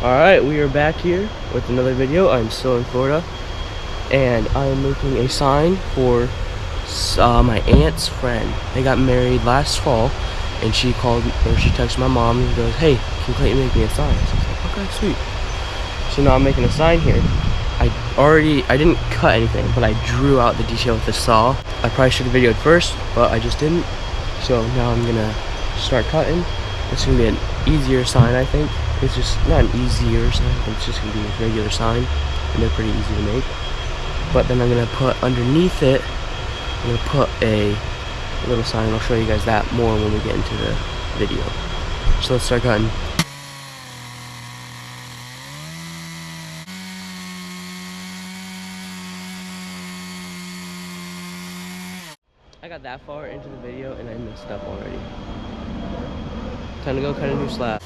Alright, we are back here with another video. I'm still in Florida, and I'm making a sign for my aunt's friend. They got married last fall, and she texted my mom and goes, "Hey, can Clayton make me a sign?" So I was like, "Okay, sweet." So now I'm making a sign here. I didn't cut anything, but I drew out the detail with the saw. I probably should have videoed first, but I just didn't. So now I'm gonna start cutting. It's gonna be an easier sign, I think. It's just not an easier sign, but it's just gonna be a regular sign, and they're pretty easy to make. But then I'm gonna put underneath it, I'm gonna put a little sign. I'll show you guys that more when we get into the video. So let's start cutting. I got that far into the video and I messed up already. Time to go cut a new slab.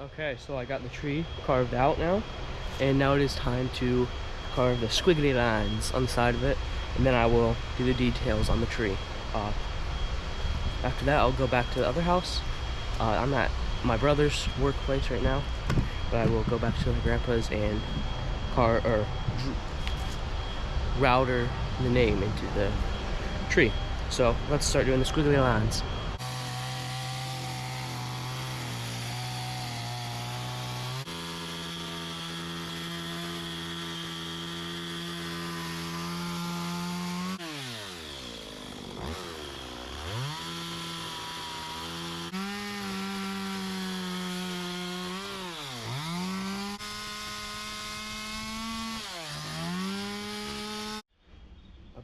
Okay, so I got the tree carved out now, and now it is time to carve the squiggly lines on the side of it, and then I will do the details on the tree. After that, I'll go back to the other house. I'm at my brother's workplace right now, but I will go back to my grandpa's and router the name into the tree. So let's start doing the squiggly lines.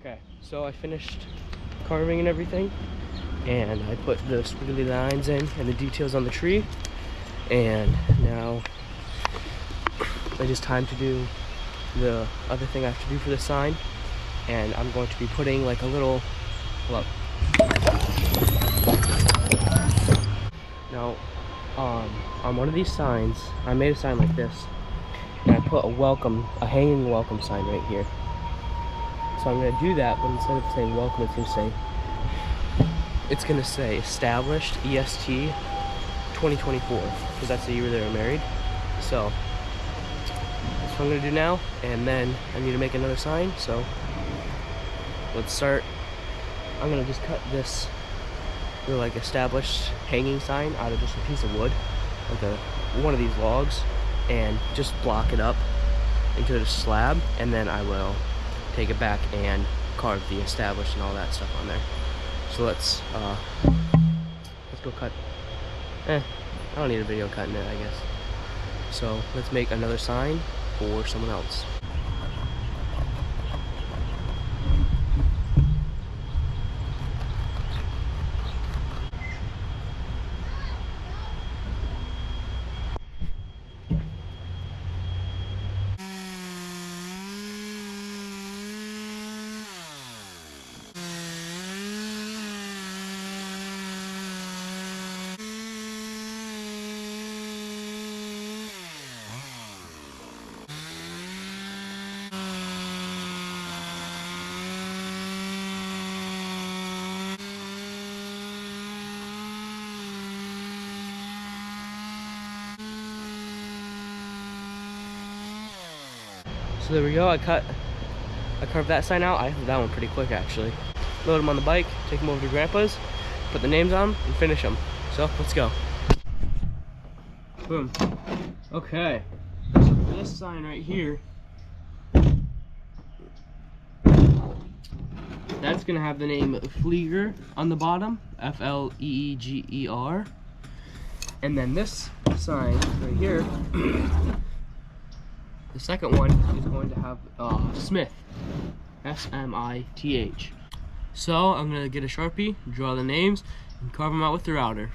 Okay, so I finished carving and everything, and I put the squiggly lines in and the details on the tree, and now it is time to do the other thing I have to do for the sign. And I'm going to be putting like a little, look. Now, on one of these signs, I made a sign like this, and I put a hanging welcome sign right here. So I'm gonna do that, but instead of saying welcome, it's gonna say established EST 2024, because that's the year they were married. So that's what I'm gonna do now, and then I need to make another sign. So let's start. I'm gonna just cut this little like established hanging sign out of just a piece of wood, like one of these logs, and just block it up into a slab, and then I will take it back and carve the established and all that stuff on there. So let's go cut. I don't need a video cutting it, I guess. So let's make another sign for someone else. So there we go. I carved that sign out. I have that one pretty quick actually. Load them on the bike, take them over to Grandpa's, put the names on them, and finish them. So let's go. Boom. Okay. So for this sign right here, that's gonna have the name Flieger on the bottom, F-L-E-E-G-E-R. And then this sign right here, the second one is going to have Smith, S-M-I-T-H. So I'm gonna get a Sharpie, draw the names, and carve them out with the router.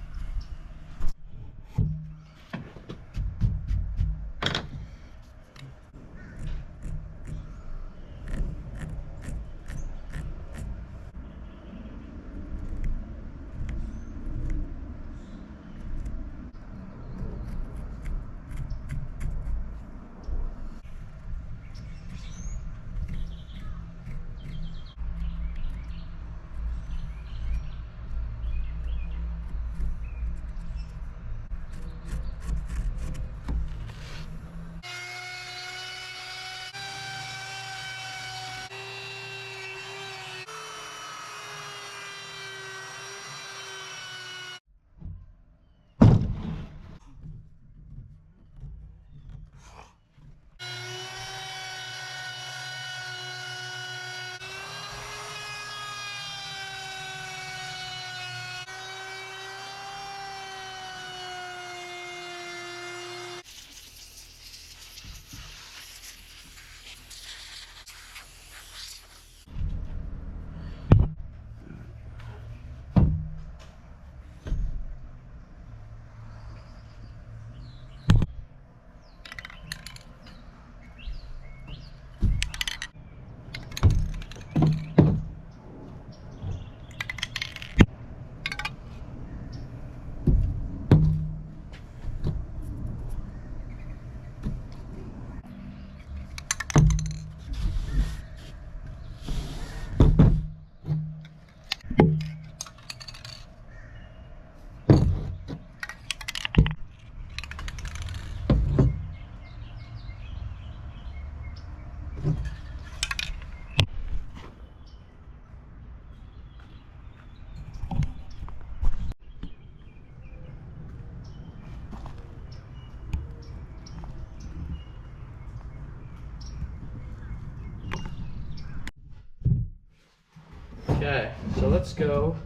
Okay, so let's go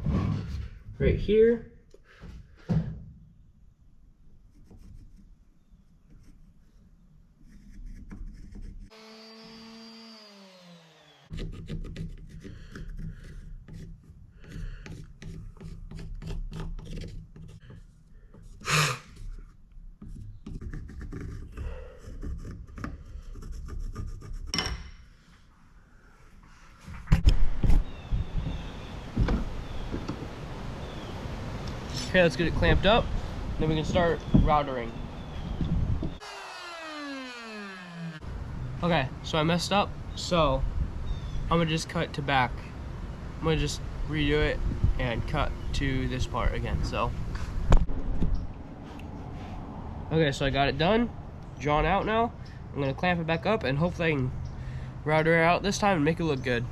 right here. Okay, let's get it clamped up. Then we can start routering. Okay, so I messed up, so I'm gonna just cut to back. I'm gonna just redo it and cut to this part again, so. Okay, so I got it done, drawn out now. I'm gonna clamp it back up and hopefully I can router it out this time and make it look good.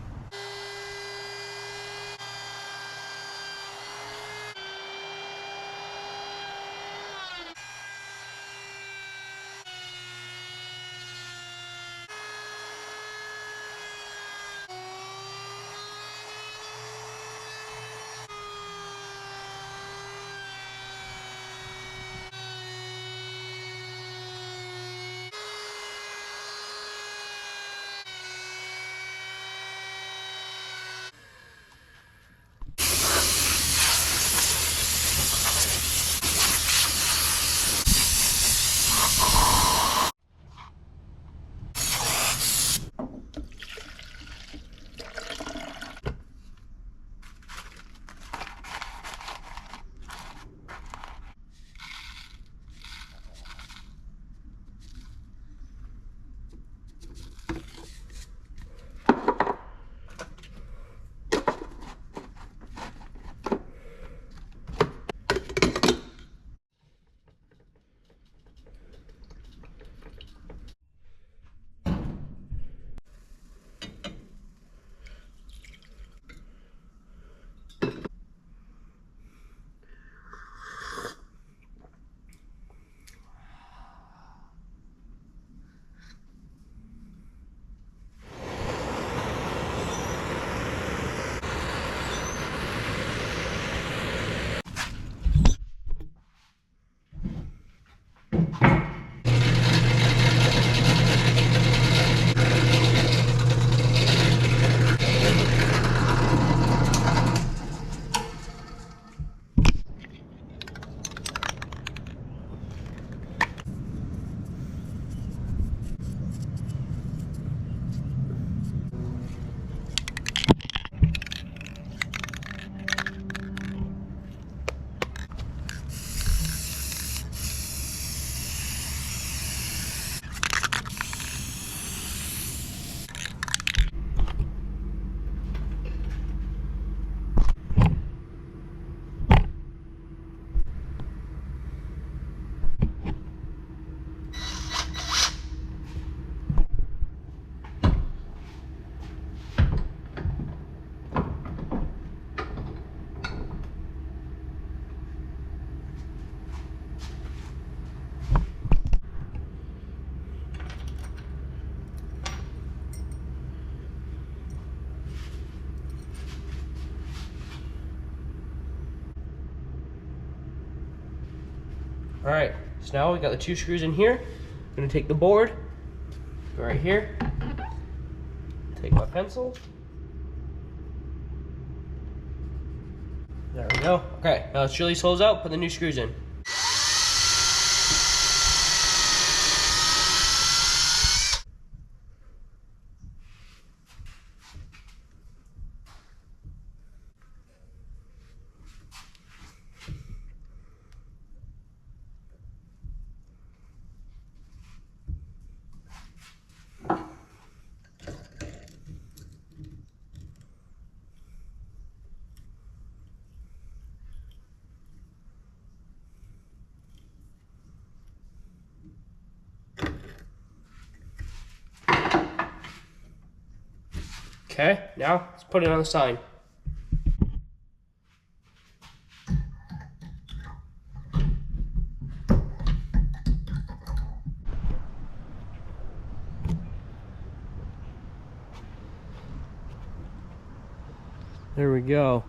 Alright, so now we got the 2 screws in here. I'm gonna take the board, go right here, take my pencil. There we go. Okay, now let's drill these holes out, put the new screws in. Okay, now let's put it on the sign. There we go.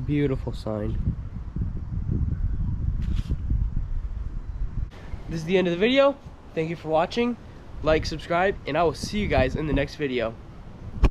Beautiful sign. This is the end of the video. Thank you for watching. Like, subscribe, and I will see you guys in the next video.